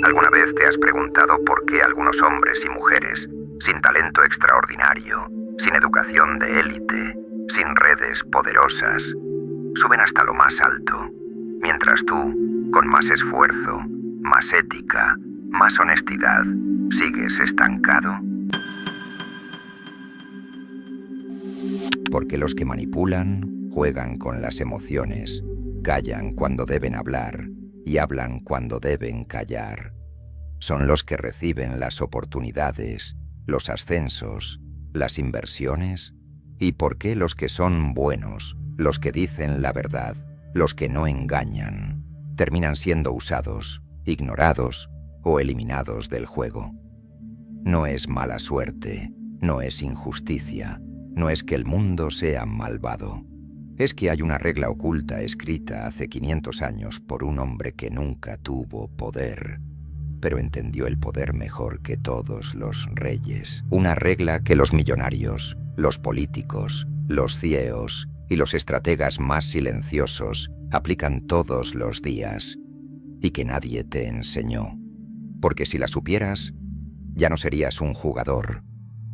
¿Alguna vez te has preguntado por qué algunos hombres y mujeres, sin talento extraordinario, sin educación de élite, sin redes poderosas, suben hasta lo más alto, mientras tú, con más esfuerzo, más ética, más honestidad, sigues estancado? Porque los que manipulan, juegan con las emociones, callan cuando deben hablar y hablan cuando deben callar. Son los que reciben las oportunidades, los ascensos, las inversiones. ¿Y por qué los que son buenos, los que dicen la verdad, los que no engañan, terminan siendo usados, ignorados o eliminados del juego? No es mala suerte, no es injusticia, no es que el mundo sea malvado. Es que hay una regla oculta escrita hace 500 años por un hombre que nunca tuvo poder, pero entendió el poder mejor que todos los reyes. Una regla que los millonarios, los políticos, los CEOs y los estrategas más silenciosos aplican todos los días y que nadie te enseñó. Porque si la supieras, ya no serías un jugador,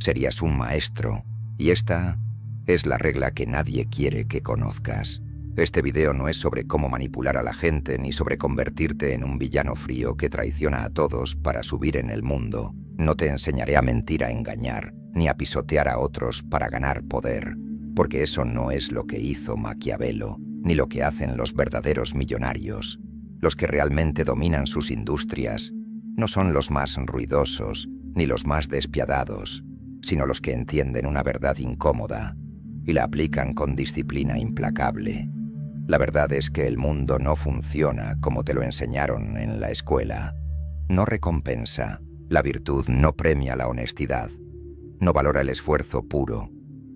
serías un maestro. Y esta es la regla que nadie quiere que conozcas. Este video no es sobre cómo manipular a la gente ni sobre convertirte en un villano frío que traiciona a todos para subir en el mundo. No te enseñaré a mentir, a engañar, ni a pisotear a otros para ganar poder, porque eso no es lo que hizo Maquiavelo, ni lo que hacen los verdaderos millonarios. Los que realmente dominan sus industrias no son los más ruidosos ni los más despiadados, sino los que entienden una verdad incómoda y la aplican con disciplina implacable. La verdad es que el mundo no funciona como te lo enseñaron en la escuela. No recompensa, la virtud no premia la honestidad, no valora el esfuerzo puro.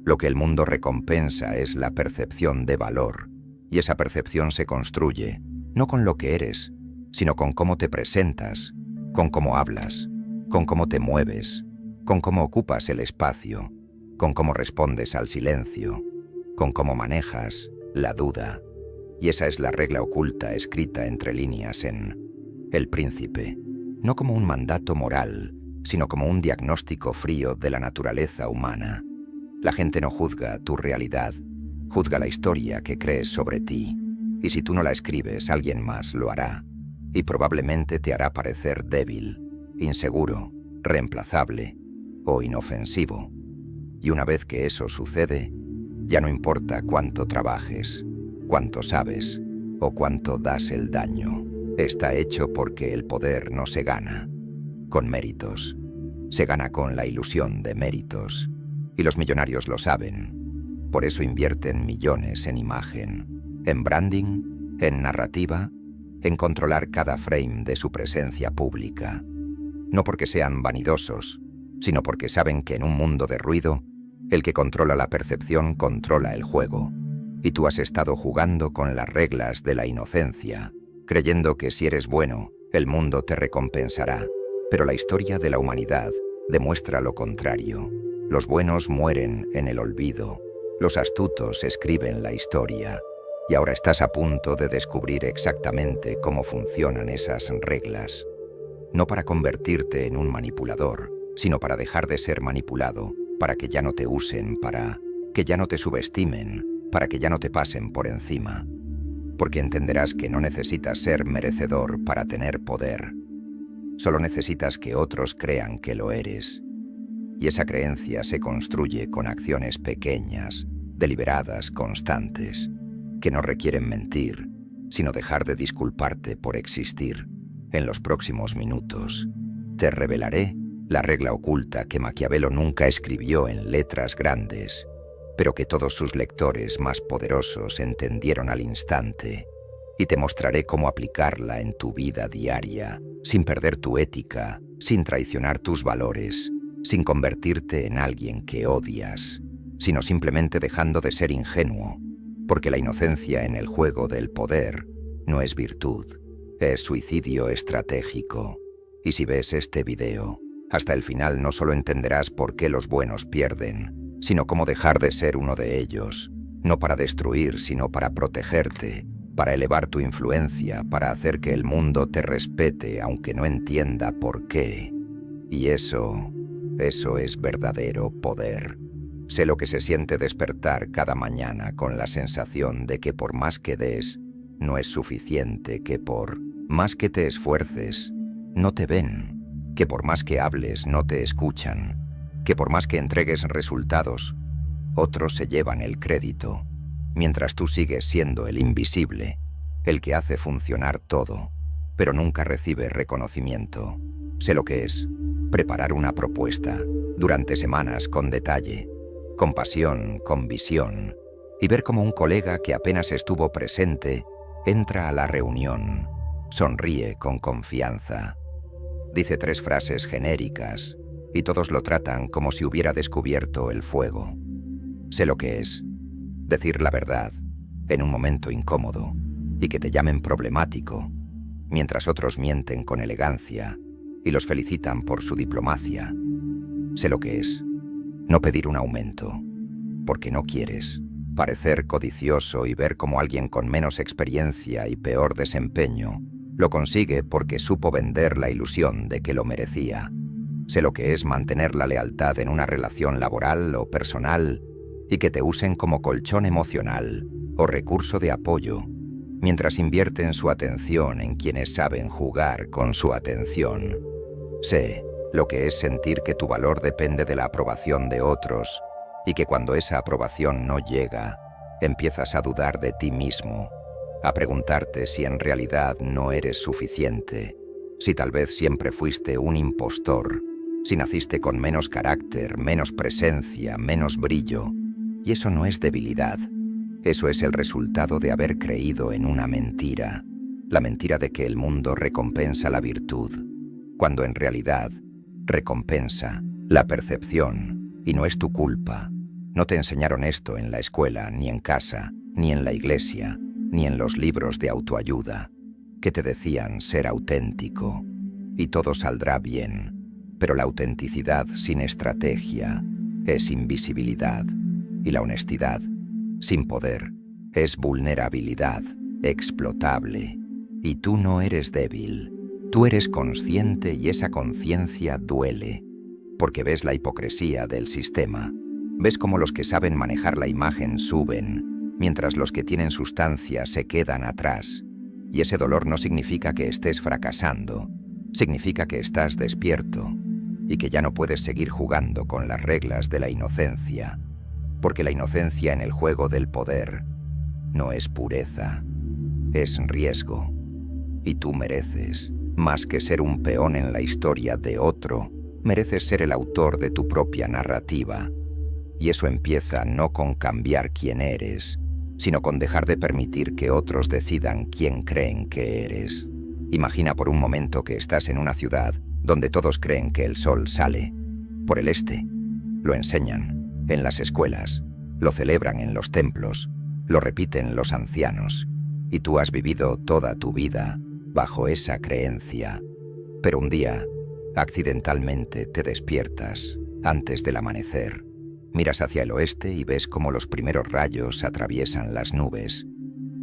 Lo que el mundo recompensa es la percepción de valor, y esa percepción se construye, no con lo que eres, sino con cómo te presentas, con cómo hablas, con cómo te mueves, con cómo ocupas el espacio, con cómo respondes al silencio, con cómo manejas la duda. Y esa es la regla oculta escrita entre líneas en El Príncipe, no como un mandato moral, sino como un diagnóstico frío de la naturaleza humana. La gente no juzga tu realidad, juzga la historia que crees sobre ti. Y si tú no la escribes, alguien más lo hará. Y probablemente te hará parecer débil, inseguro, reemplazable o inofensivo. Y una vez que eso sucede, ya no importa cuánto trabajes, cuánto sabes o cuánto das el daño. Está hecho porque el poder no se gana con méritos. Se gana con la ilusión de méritos. Y los millonarios lo saben. Por eso invierten millones en imagen, en branding, en narrativa, en controlar cada frame de su presencia pública. No porque sean vanidosos, sino porque saben que en un mundo de ruido, el que controla la percepción controla el juego. Y tú has estado jugando con las reglas de la inocencia, creyendo que si eres bueno, el mundo te recompensará. Pero la historia de la humanidad demuestra lo contrario. Los buenos mueren en el olvido. Los astutos escriben la historia. Y ahora estás a punto de descubrir exactamente cómo funcionan esas reglas. No para convertirte en un manipulador, sino para dejar de ser manipulado, para que ya no te usen, para que ya no te subestimen, para que ya no te pasen por encima. Porque entenderás que no necesitas ser merecedor para tener poder. Solo necesitas que otros crean que lo eres. Y esa creencia se construye con acciones pequeñas, deliberadas, constantes, que no requieren mentir, sino dejar de disculparte por existir. En los próximos minutos, te revelaré la regla oculta que Maquiavelo nunca escribió en letras grandes, pero que todos sus lectores más poderosos entendieron al instante, y te mostraré cómo aplicarla en tu vida diaria, sin perder tu ética, sin traicionar tus valores, sin convertirte en alguien que odias, sino simplemente dejando de ser ingenuo, porque la inocencia en el juego del poder no es virtud, es suicidio estratégico. Y si ves este video, hasta el final no solo entenderás por qué los buenos pierden, sino cómo dejar de ser uno de ellos, no para destruir, sino para protegerte, para elevar tu influencia, para hacer que el mundo te respete aunque no entienda por qué. Y eso es verdadero poder. Sé lo que se siente despertar cada mañana con la sensación de que por más que des, no es suficiente, que por más que te esfuerces, no te ven, que por más que hables, no te escuchan, que por más que entregues resultados, otros se llevan el crédito, mientras tú sigues siendo el invisible, el que hace funcionar todo, pero nunca recibe reconocimiento. Sé lo que es preparar una propuesta durante semanas con detalle, con pasión, con visión, y ver cómo un colega que apenas estuvo presente entra a la reunión, sonríe con confianza, dice 3 frases genéricas y todos lo tratan como si hubiera descubierto el fuego. Sé lo que es decir la verdad en un momento incómodo y que te llamen problemático, mientras otros mienten con elegancia y los felicitan por su diplomacia. Sé lo que es no pedir un aumento, porque no quieres, parecer codicioso y ver cómo alguien con menos experiencia y peor desempeño lo consigue porque supo vender la ilusión de que lo merecía. Sé lo que es mantener la lealtad en una relación laboral o personal y que te usen como colchón emocional o recurso de apoyo, mientras invierten su atención en quienes saben jugar con su atención. Sé lo que es sentir que tu valor depende de la aprobación de otros y que cuando esa aprobación no llega, empiezas a dudar de ti mismo, a preguntarte si en realidad no eres suficiente, si tal vez siempre fuiste un impostor, si naciste con menos carácter, menos presencia, menos brillo. Y eso no es debilidad, eso es el resultado de haber creído en una mentira, la mentira de que el mundo recompensa la virtud, cuando en realidad recompensa la percepción, y no es tu culpa. No te enseñaron esto en la escuela, ni en casa, ni en la iglesia, ni en los libros de autoayuda, que te decían ser auténtico, y todo saldrá bien. Pero la autenticidad sin estrategia es invisibilidad, y la honestidad sin poder es vulnerabilidad, explotable. Y tú no eres débil. Tú eres consciente y esa conciencia duele, porque ves la hipocresía del sistema. Ves cómo los que saben manejar la imagen suben, mientras los que tienen sustancia se quedan atrás. Y ese dolor no significa que estés fracasando, significa que estás despierto y que ya no puedes seguir jugando con las reglas de la inocencia, porque la inocencia en el juego del poder no es pureza, es riesgo. Y tú mereces, más que ser un peón en la historia de otro, mereces ser el autor de tu propia narrativa. Y eso empieza no con cambiar quién eres, sino con dejar de permitir que otros decidan quién creen que eres. Imagina por un momento que estás en una ciudad donde todos creen que el sol sale por el este. Lo enseñan en las escuelas, lo celebran en los templos, lo repiten los ancianos, y tú has vivido toda tu vida bajo esa creencia. Pero un día, accidentalmente, te despiertas antes del amanecer. Miras hacia el oeste y ves cómo los primeros rayos atraviesan las nubes.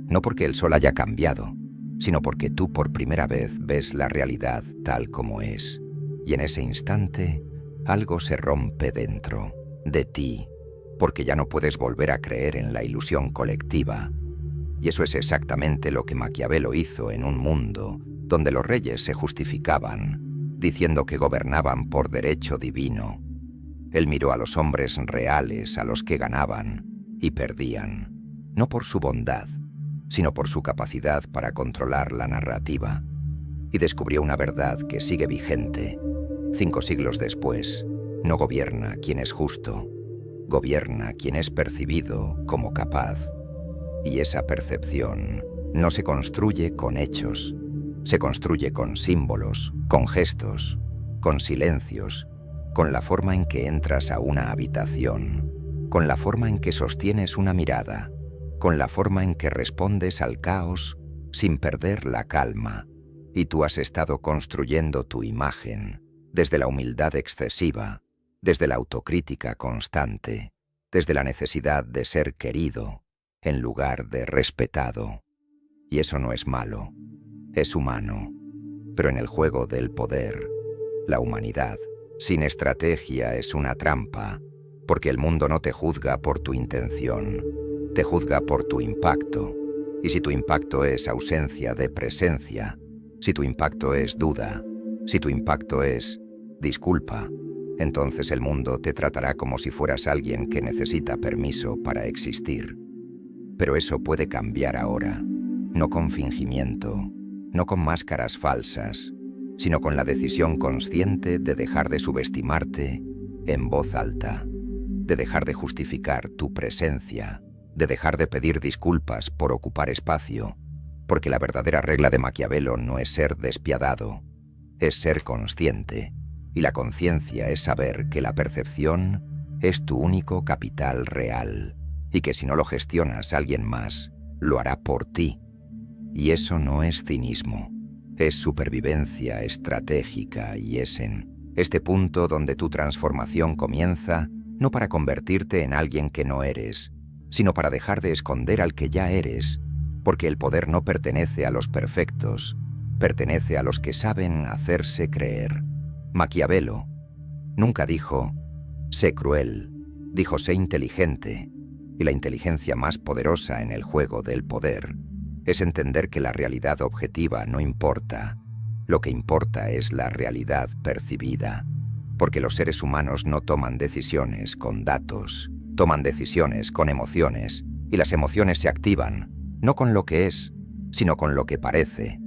No porque el sol haya cambiado, sino porque tú por primera vez ves la realidad tal como es. Y en ese instante, algo se rompe dentro de ti, porque ya no puedes volver a creer en la ilusión colectiva. Y eso es exactamente lo que Maquiavelo hizo en un mundo donde los reyes se justificaban, diciendo que gobernaban por derecho divino. Él miró a los hombres reales, a los que ganaban y perdían, no por su bondad, sino por su capacidad para controlar la narrativa, y descubrió una verdad que sigue vigente. 5 siglos después, no gobierna quien es justo, gobierna quien es percibido como capaz. Y esa percepción no se construye con hechos, se construye con símbolos, con gestos, con silencios, con la forma en que entras a una habitación, con la forma en que sostienes una mirada, con la forma en que respondes al caos sin perder la calma. Y tú has estado construyendo tu imagen desde la humildad excesiva, desde la autocrítica constante, desde la necesidad de ser querido en lugar de respetado. Y eso no es malo, es humano. Pero en el juego del poder, la humanidad, sin estrategia, es una trampa, porque el mundo no te juzga por tu intención, te juzga por tu impacto. Y si tu impacto es ausencia de presencia, si tu impacto es duda, si tu impacto es disculpa, entonces el mundo te tratará como si fueras alguien que necesita permiso para existir. Pero eso puede cambiar ahora, no con fingimiento, no con máscaras falsas, sino con la decisión consciente de dejar de subestimarte en voz alta, de dejar de justificar tu presencia, de dejar de pedir disculpas por ocupar espacio, porque la verdadera regla de Maquiavelo no es ser despiadado, es ser consciente, y la conciencia es saber que la percepción es tu único capital real, y que si no lo gestionas alguien más, lo hará por ti. Y eso no es cinismo, es supervivencia estratégica y es en este punto donde tu transformación comienza, no para convertirte en alguien que no eres, sino para dejar de esconder al que ya eres, porque el poder no pertenece a los perfectos, pertenece a los que saben hacerse creer. Maquiavelo nunca dijo, sé cruel, dijo, sé inteligente, y la inteligencia más poderosa en el juego del poder es entender que la realidad objetiva no importa, lo que importa es la realidad percibida, porque los seres humanos no toman decisiones con datos, toman decisiones con emociones, y las emociones se activan, no con lo que es, sino con lo que parece.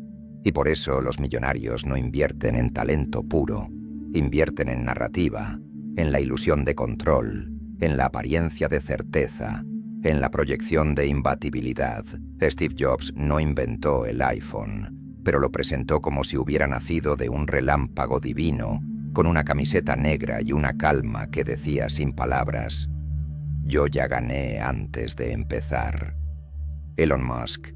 Y por eso los millonarios no invierten en talento puro, invierten en narrativa, en la ilusión de control, en la apariencia de certeza, en la proyección de imbatibilidad. Steve Jobs no inventó el iPhone, pero lo presentó como si hubiera nacido de un relámpago divino, con una camiseta negra y una calma que decía sin palabras, yo ya gané antes de empezar. Elon Musk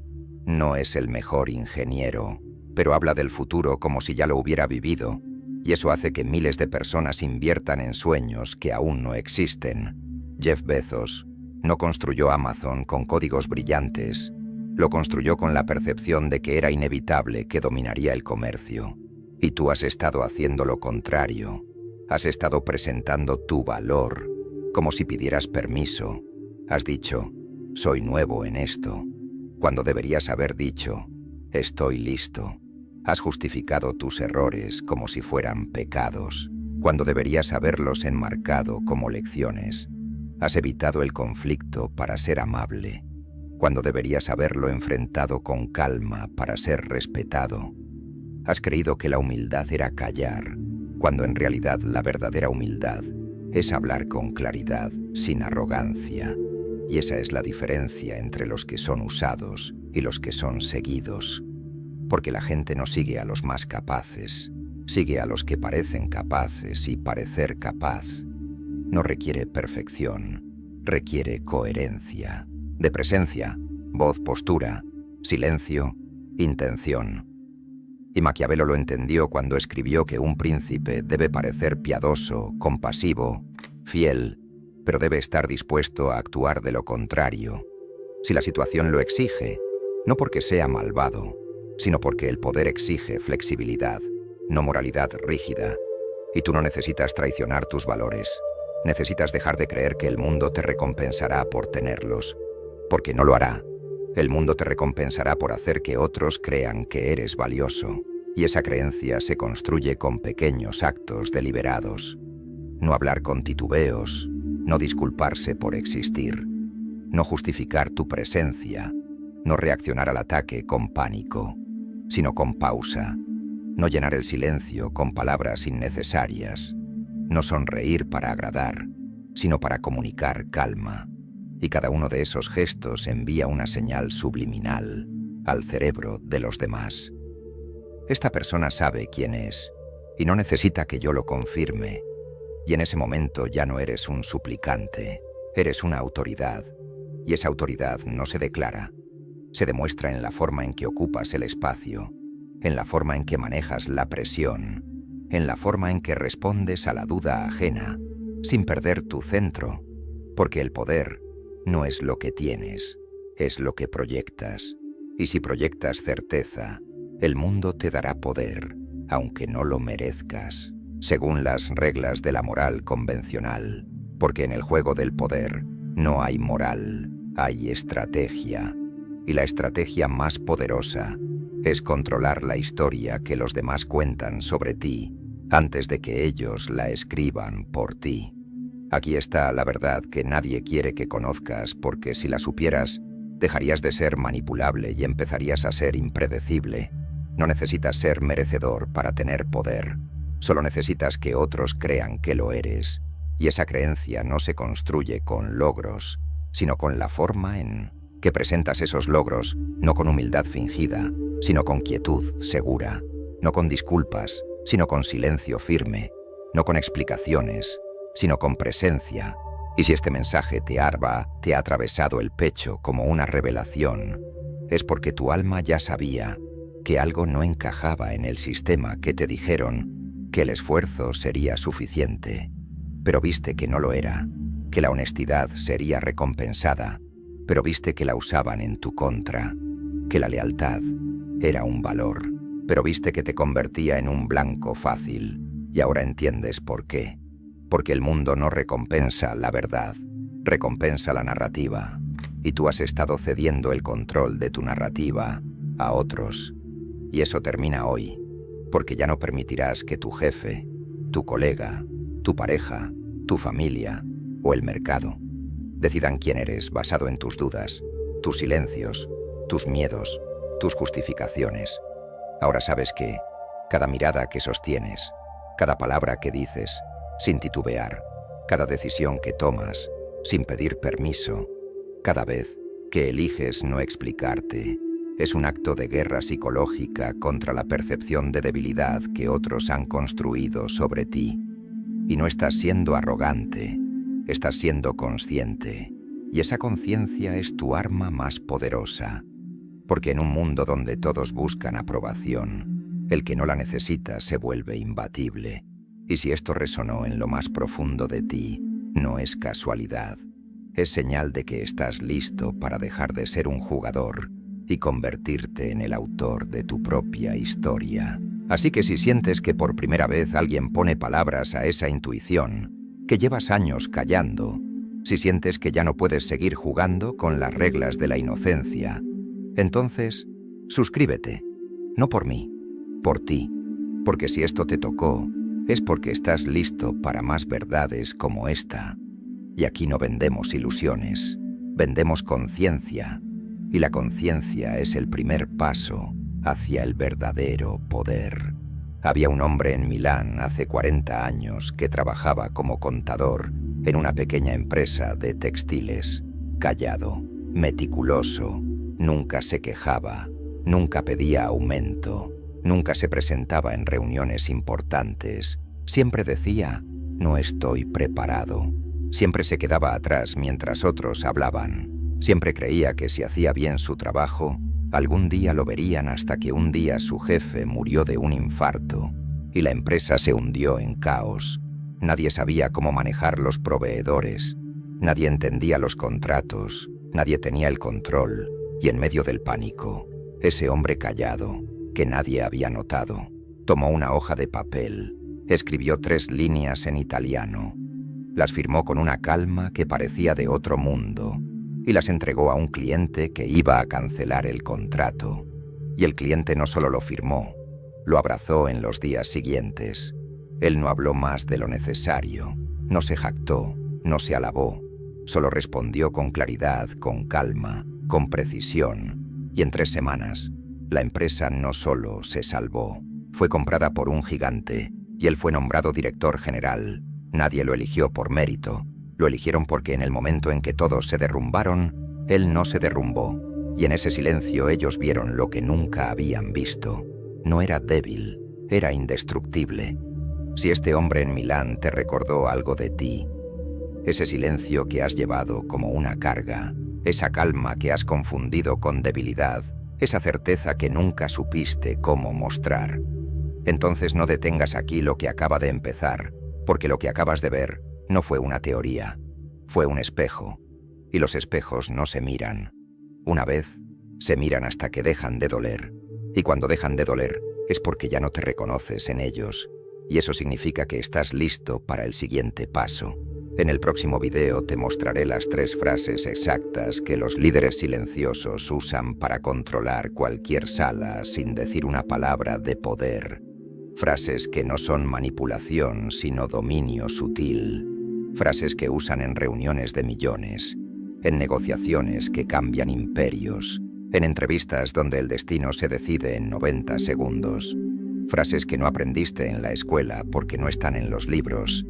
no es el mejor ingeniero, pero habla del futuro como si ya lo hubiera vivido, y eso hace que miles de personas inviertan en sueños que aún no existen. Jeff Bezos no construyó Amazon con códigos brillantes, lo construyó con la percepción de que era inevitable que dominaría el comercio. Y tú has estado haciendo lo contrario, has estado presentando tu valor, como si pidieras permiso. Has dicho, soy nuevo en esto, cuando deberías haber dicho, estoy listo. Has justificado tus errores como si fueran pecados, cuando deberías haberlos enmarcado como lecciones. Has evitado el conflicto para ser amable, cuando deberías haberlo enfrentado con calma para ser respetado. Has creído que la humildad era callar, cuando en realidad la verdadera humildad es hablar con claridad, sin arrogancia. Y esa es la diferencia entre los que son usados y los que son seguidos. Porque la gente no sigue a los más capaces, sigue a los que parecen capaces, y parecer capaz no requiere perfección, requiere coherencia, de presencia, voz, postura, silencio, intención. Y Maquiavelo lo entendió cuando escribió que un príncipe debe parecer piadoso, compasivo, fiel, pero debe estar dispuesto a actuar de lo contrario, si la situación lo exige, no porque sea malvado, sino porque el poder exige flexibilidad, no moralidad rígida, y tú no necesitas traicionar tus valores. Necesitas dejar de creer que el mundo te recompensará por tenerlos, porque no lo hará. El mundo te recompensará por hacer que otros crean que eres valioso, y esa creencia se construye con pequeños actos deliberados. No hablar con titubeos, no disculparse por existir, no justificar tu presencia, no reaccionar al ataque con pánico, sino con pausa, no llenar el silencio con palabras innecesarias, no sonreír para agradar, sino para comunicar calma. Y cada uno de esos gestos envía una señal subliminal al cerebro de los demás. Esta persona sabe quién es y no necesita que yo lo confirme. Y en ese momento ya no eres un suplicante, eres una autoridad. Y esa autoridad no se declara, se demuestra en la forma en que ocupas el espacio, en la forma en que manejas la presión, en la forma en que respondes a la duda ajena, sin perder tu centro, porque el poder no es lo que tienes, es lo que proyectas. Y si proyectas certeza, el mundo te dará poder, aunque no lo merezcas, según las reglas de la moral convencional, porque en el juego del poder no hay moral, hay estrategia, y la estrategia más poderosa es controlar la historia que los demás cuentan sobre ti antes de que ellos la escriban por ti. Aquí está la verdad que nadie quiere que conozcas, porque si la supieras, dejarías de ser manipulable y empezarías a ser impredecible. No necesitas ser merecedor para tener poder. Solo necesitas que otros crean que lo eres. Y esa creencia no se construye con logros, sino con la forma en que presentas esos logros, no con humildad fingida, sino con quietud segura, no con disculpas, sino con silencio firme, no con explicaciones, sino con presencia. Y si este mensaje te ha atravesado el pecho como una revelación, es porque tu alma ya sabía que algo no encajaba en el sistema, que te dijeron que el esfuerzo sería suficiente, pero viste que no lo era, que la honestidad sería recompensada, pero viste que la usaban en tu contra, que la lealtad era un valor, pero viste que te convertía en un blanco fácil, y ahora entiendes por qué. Porque el mundo no recompensa la verdad, recompensa la narrativa, y tú has estado cediendo el control de tu narrativa a otros. Y eso termina hoy, porque ya no permitirás que tu jefe, tu colega, tu pareja, tu familia o el mercado decidan quién eres basado en tus dudas, tus silencios, tus miedos, tus justificaciones. Ahora sabes que cada mirada que sostienes, cada palabra que dices, sin titubear, cada decisión que tomas, sin pedir permiso, cada vez que eliges no explicarte, es un acto de guerra psicológica contra la percepción de debilidad que otros han construido sobre ti. Y no estás siendo arrogante, estás siendo consciente, y esa conciencia es tu arma más poderosa, porque en un mundo donde todos buscan aprobación, el que no la necesita se vuelve imbatible. Y si esto resonó en lo más profundo de ti, no es casualidad. Es señal de que estás listo para dejar de ser un jugador y convertirte en el autor de tu propia historia. Así que si sientes que por primera vez alguien pone palabras a esa intuición, que llevas años callando, si sientes que ya no puedes seguir jugando con las reglas de la inocencia, entonces suscríbete, no por mí, por ti, porque si esto te tocó, es porque estás listo para más verdades como esta. Y aquí no vendemos ilusiones, vendemos conciencia, y la conciencia es el primer paso hacia el verdadero poder. Había un hombre en Milán hace 40 años que trabajaba como contador en una pequeña empresa de textiles. Callado, meticuloso, nunca se quejaba, nunca pedía aumento, nunca se presentaba en reuniones importantes. Siempre decía, no estoy preparado. Siempre se quedaba atrás mientras otros hablaban. Siempre creía que si hacía bien su trabajo, algún día lo verían, hasta que un día su jefe murió de un infarto y la empresa se hundió en caos. Nadie sabía cómo manejar los proveedores, nadie entendía los contratos, nadie tenía el control, y en medio del pánico, ese hombre callado, que nadie había notado, tomó una hoja de papel, escribió 3 líneas en italiano, las firmó con una calma que parecía de otro mundo, y las entregó a un cliente que iba a cancelar el contrato. Y el cliente no solo lo firmó, lo abrazó en los días siguientes. Él no habló más de lo necesario, no se jactó, no se alabó, solo respondió con claridad, con calma, con precisión. Y en 3 semanas, la empresa no solo se salvó, fue comprada por un gigante, y él fue nombrado director general. Nadie lo eligió por mérito, lo eligieron porque en el momento en que todos se derrumbaron, él no se derrumbó, y en ese silencio ellos vieron lo que nunca habían visto. No era débil, era indestructible. Si este hombre en Milán te recordó algo de ti, ese silencio que has llevado como una carga, esa calma que has confundido con debilidad, esa certeza que nunca supiste cómo mostrar, entonces no detengas aquí lo que acaba de empezar, porque lo que acabas de ver no fue una teoría, fue un espejo, y los espejos no se miran. Una vez, Se miran hasta que dejan de doler. Y cuando dejan de doler, es porque ya no te reconoces en ellos. Y eso significa que estás listo para el siguiente paso. En el próximo video te mostraré las 3 frases exactas que los líderes silenciosos usan para controlar cualquier sala sin decir una palabra de poder. Frases que no son manipulación, sino dominio sutil. Frases que usan en reuniones de millones, en negociaciones que cambian imperios, en entrevistas donde el destino se decide en 90 segundos. Frases que no aprendiste en la escuela porque no están en los libros.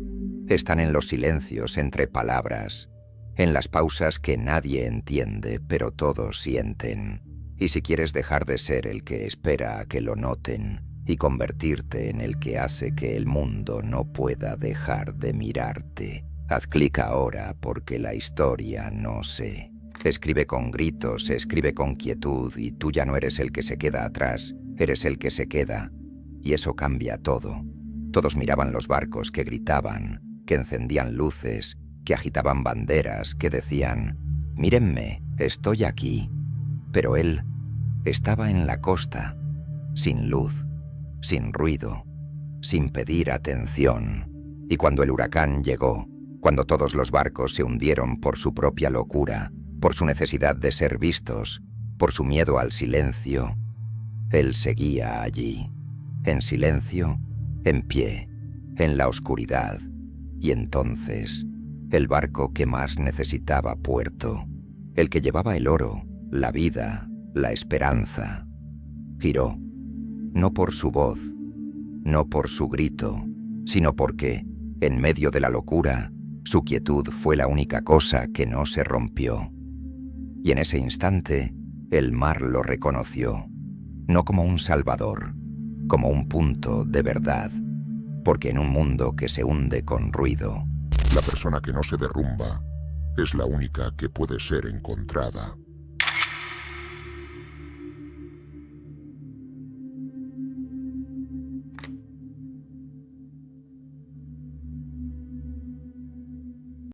Están en los silencios entre palabras, en las pausas que nadie entiende, pero todos sienten. Y si quieres dejar de ser el que espera a que lo noten y convertirte en el que hace que el mundo no pueda dejar de mirarte, haz clic ahora porque la historia no sé. Escribe con gritos, escribe con quietud y tú ya no eres el que se queda atrás, eres el que se queda. Y eso cambia todo. Todos miraban los barcos que gritaban, que encendían luces, que agitaban banderas, que decían: «Mírenme, estoy aquí». Pero él estaba en la costa, sin luz, sin ruido, sin pedir atención. Y cuando el huracán llegó, cuando todos los barcos se hundieron por su propia locura, por su necesidad de ser vistos, por su miedo al silencio, él seguía allí, en silencio, en pie, en la oscuridad. Y entonces, el barco que más necesitaba puerto, el que llevaba el oro, la vida, la esperanza, giró, no por su voz, no por su grito, sino porque, en medio de la locura, su quietud fue la única cosa que no se rompió. Y en ese instante, el mar lo reconoció, no como un salvador, como un punto de verdad, porque en un mundo que se hunde con ruido, la persona que no se derrumba es la única que puede ser encontrada.